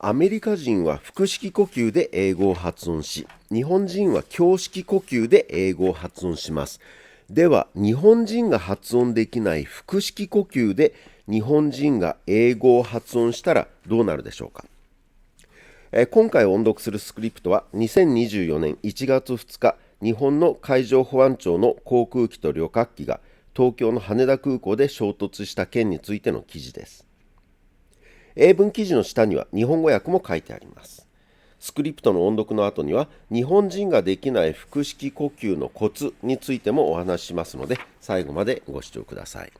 アメリカ人は腹式呼吸で英語を発音し、日本人は胸式呼吸で英語を発音します。では、日本人が発音できない腹式呼吸で日本人が英語を発音したらどうなるでしょうか。今回音読するスクリプトは2024年1月2日、日本の海上保安庁の航空機と旅客機が東京の羽田空港で衝突した件についての記事です。英文記事の下には日本語訳も書いてあります。スクリプトの音読の後には日本人ができない腹式呼吸のコツについてもお話ししますので最後までご視聴ください。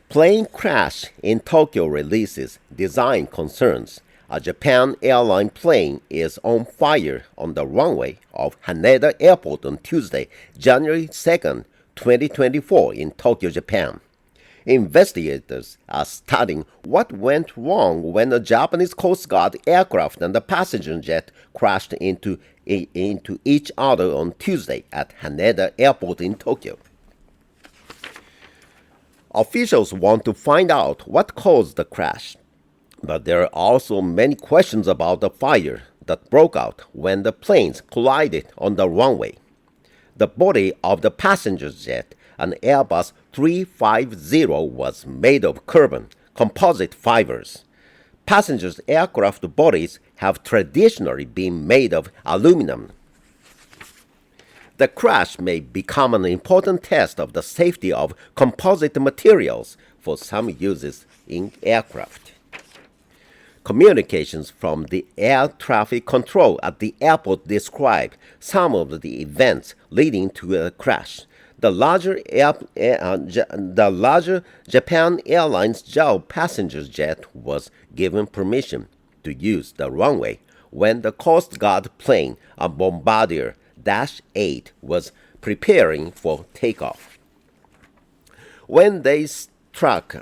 Plane crash in Tokyo releases design concerns. A Japan airline plane is on fire on the runway of Haneda Airport on Tuesday, January 2nd, 2024 in Tokyo, Japan.Investigators are studying what went wrong when a Japanese Coast Guard aircraft and a passenger jet crashed into each other on Tuesday at Haneda Airport in Tokyo. Officials want to find out what caused the crash, but there are also many questions about the fire that broke out when the planes collided on the runway. The body of the passenger jet,an Airbus 350 was made of carbon composite fibers. Passengers' aircraft bodies have traditionally been made of aluminum. The crash may become an important test of the safety of composite materials for some uses in aircraft. Communications from the air traffic control at the airport describe some of the events leading to the crash.The larger Japan Airlines JAL passenger jet was given permission to use the runway when the Coast Guard plane, a Bombardier Dash 8, was preparing for takeoff. When they struck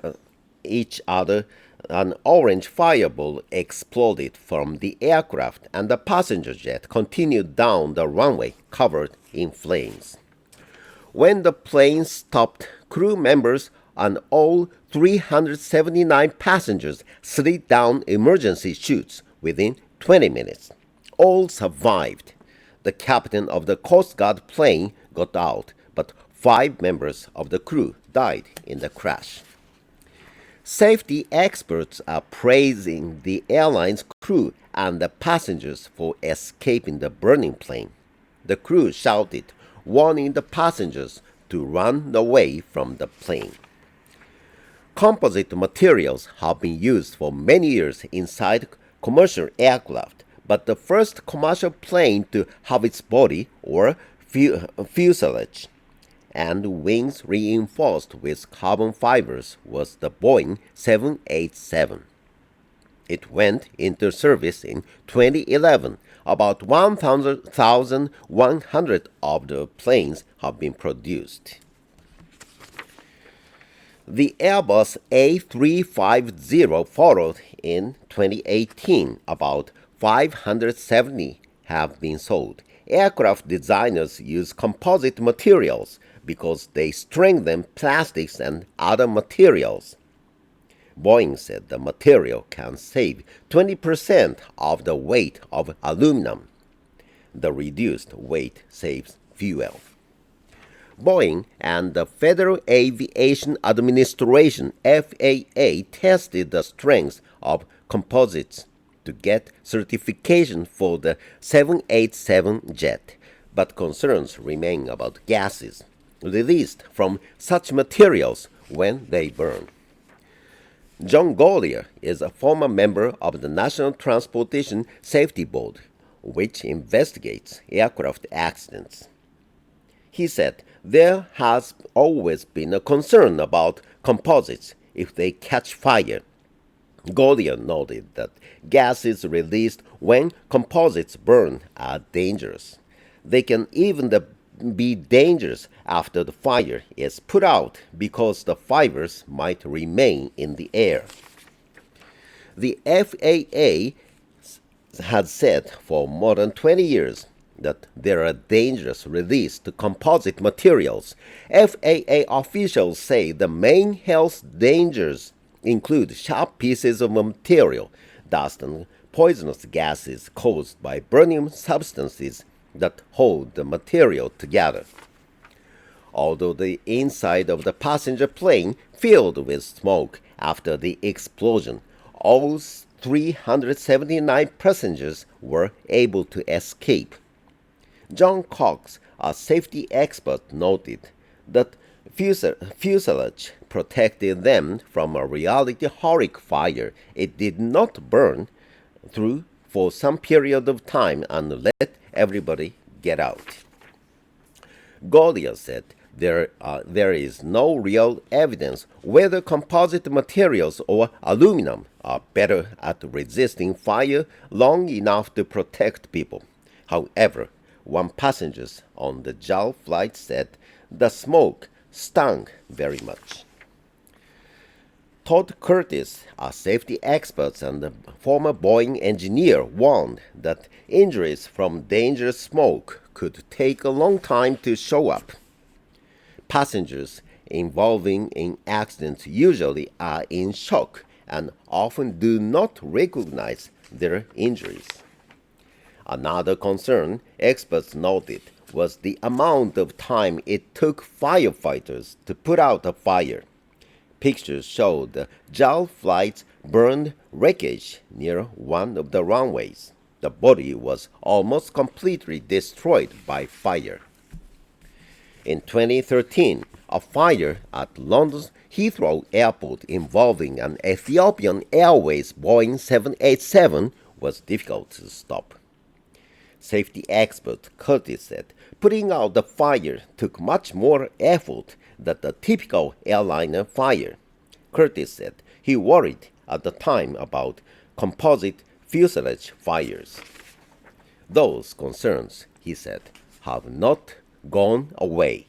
each other, an orange fireball exploded from the aircraft and the passenger jet continued down the runway covered in flames.When the plane stopped, crew members and all 379 passengers slid down emergency chutes within 20 minutes. All survived. The captain of the Coast Guard plane got out, but 5 members of the crew died in the crash. Safety experts are praising the airline's crew and the passengers for escaping the burning plane. The crew shouted,warning the passengers to run away from the plane. Composite materials have been used for many years inside commercial aircraft, but the first commercial plane to have its body, or fuselage, and wings reinforced with carbon fibers was the Boeing 787. It went into service in 2011.About 1,100 of the planes have been produced. The Airbus A350 followed in 2018. About 570 have been sold. Aircraft designers use composite materials because they strengthen plastics and other materials.Boeing said the material can save 20% of the weight of aluminum. The reduced weight saves fuel. Boeing and the Federal Aviation Administration (FAA) tested the strength of composites to get certification for the 787 jet, but concerns remain about gases released from such materials when they burn.John Gollier is a former member of the National Transportation Safety Board, which investigates aircraft accidents. He said there has always been a concern about composites if they catch fire. Gollier noted that gases released when composites burn are dangerous. They can even be dangerous after the fire is put out because the fibers might remain in the air. The FAA has said for more than 20 years that there are dangerous release to composite materials. FAA officials say the main health dangers include sharp pieces of material dust and poisonous gases caused by burning substances that hold the material together. Although the inside of the passenger plane filled with smoke after the explosion, all 379 passengers were able to escape. John Cox, a safety expert, noted that fuselage protected them from a reality horrific fire. It did not burn through for some period of time and let everybody get out. Golia said there is no real evidence whether composite materials or aluminum are better at resisting fire long enough to protect people. However, one passenger on the JAL flight said the smoke stung very much. Todd Curtis, a safety expert and a former Boeing engineer, warned that injuries from dangerous smoke could take a long time to show up. Passengers involving in accidents usually are in shock and often do not recognize their injuries. Another concern experts noted was the amount of time it took firefighters to put out a fire. Pictures showed the JAL flight's burned wreckage near one of the runways. The body was almost completely destroyed by fire. In 2013, a fire at London's Heathrow Airport involving an Ethiopian Airways Boeing 787 was difficult to stop. Safety expert Curtis said putting out the fire took much more effort than a typical airliner fire. Curtis said he worried at the time about composite fuselage fires. Those concerns, he said, have not gone away.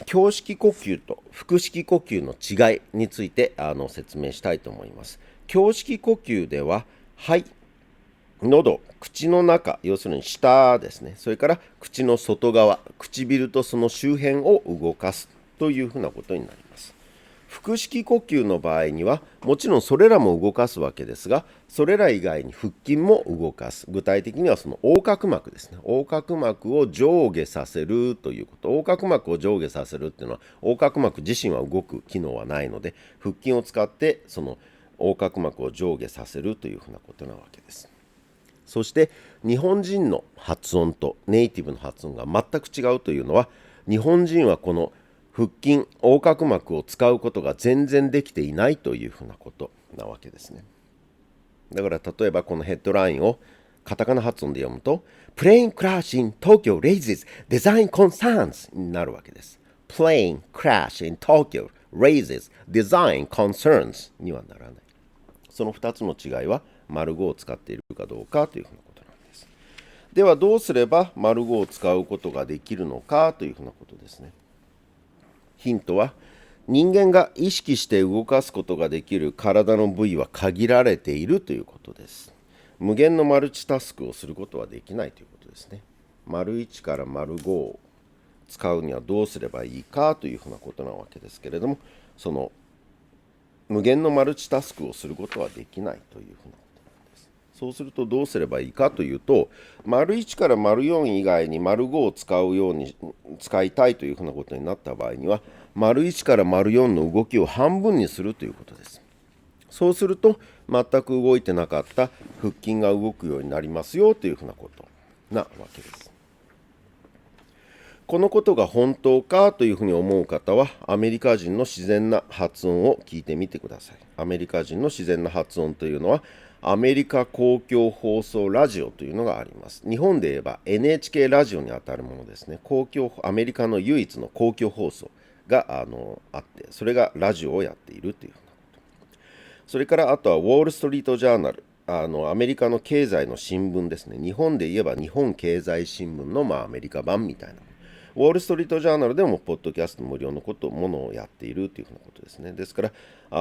胸式呼吸と腹式呼吸の違いについて説明したいと思います。胸式呼吸では肺、喉、口の中、要するに下ですね、それから口の外側、唇とその周辺を動かすというふうなことになります。腹式呼吸の場合にはもちろんそれらも動かすわけですが、それら以外に腹筋も動かす。具体的にはその横隔膜ですね。横隔膜を上下させるということ。横隔膜を上下させるっていうのは、横隔膜自身は動く機能はないので、腹筋を使ってその横隔膜を上下させるというふうなことなわけです。そして日本人の発音とネイティブの発音が全く違うというのは、日本人はこの腹筋、横隔膜を使うことが全然できていないというふうなことなわけですね。だから例えばこのヘッドラインをカタカナ発音で読むと Plane crash in Tokyo raises design concerns になるわけです。Plane crash in Tokyo raises design concerns にはならない。その2つの違いは丸語を使っているかどうかというふうなことなんです。ではどうすれば丸語を使うことができるのかというふうなことですね。ヒントは人間が意識して動かすことができる体の部位は限られているということです。無限のマルチタスクをすることはできないということですね。丸1から丸5を使うにはどうすればいいかというふうなことなわけですけれども、その無限のマルチタスクをすることはできないというふうなことなんです。そうするとどうすればいいかというと、丸1から丸4以外に丸5を使いたいというふうなことになった場合には、丸1から丸4の動きを半分にするということです。そうすると全く動いてなかった腹筋が動くようになりますよというふうなことなわけです。このことが本当かというふうに思う方は、アメリカ人の自然な発音を聞いてみてください。アメリカ人の自然な発音というのは、アメリカ公共放送ラジオというのがあります。日本で言えば NHK ラジオにあたるものですね。アメリカの唯一の公共放送があって、それがラジオをやっているというふうなこと。それからあとはウォール・ストリート・ジャーナル。アメリカの経済の新聞ですね。日本で言えば日本経済新聞のアメリカ版みたいな。ウォール・ストリート・ジャーナルでもポッドキャスト無料のものをやっているというふうなことですね。ですからナ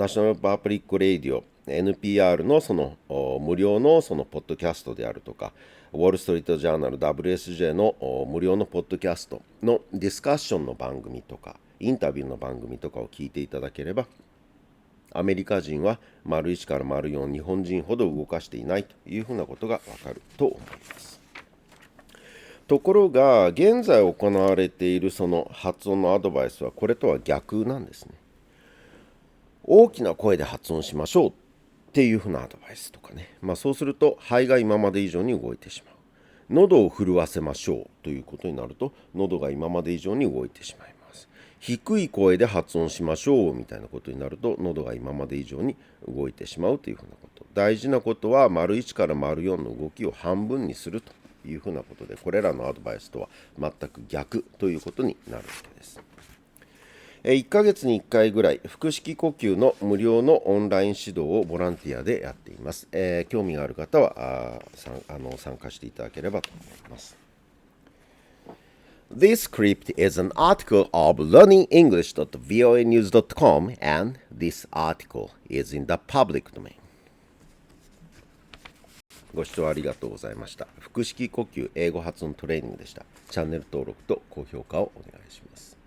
ショナルパブリック・レイディオ NPR のその無料のそのポッドキャストであるとか、ウォール・ストリート・ジャーナル WSJ の無料のポッドキャストのディスカッションの番組とかインタビューの番組とかを聞いていただければ、アメリカ人は丸1から丸4、日本人ほど動かしていないというふうなことがわかると思います。ところが現在行われているその発音のアドバイスはこれとは逆なんですね。大きな声で発音しましょうっていうふうなアドバイスとかね、そうすると肺が今まで以上に動いてしまう。喉を震わせましょうということになると、喉が今まで以上に動いてしまいます。低い声で発音しましょうみたいなことになると、喉が今まで以上に動いてしまうというふうなこと。大事なことは丸1から丸4の動きを半分にするというふうなことで、これらのアドバイスとは全く逆ということになるわけです。1ヶ月に1回ぐらい腹式呼吸の無料のオンライン指導をボランティアでやっています。興味がある方は参加していただければと思います。This script is an article of learningenglish.voanews.com and this article is in the public domain. ご視聴ありがとうございました。腹式呼吸英語発音トレーニングでした。チャンネル登録と高評価をお願いします。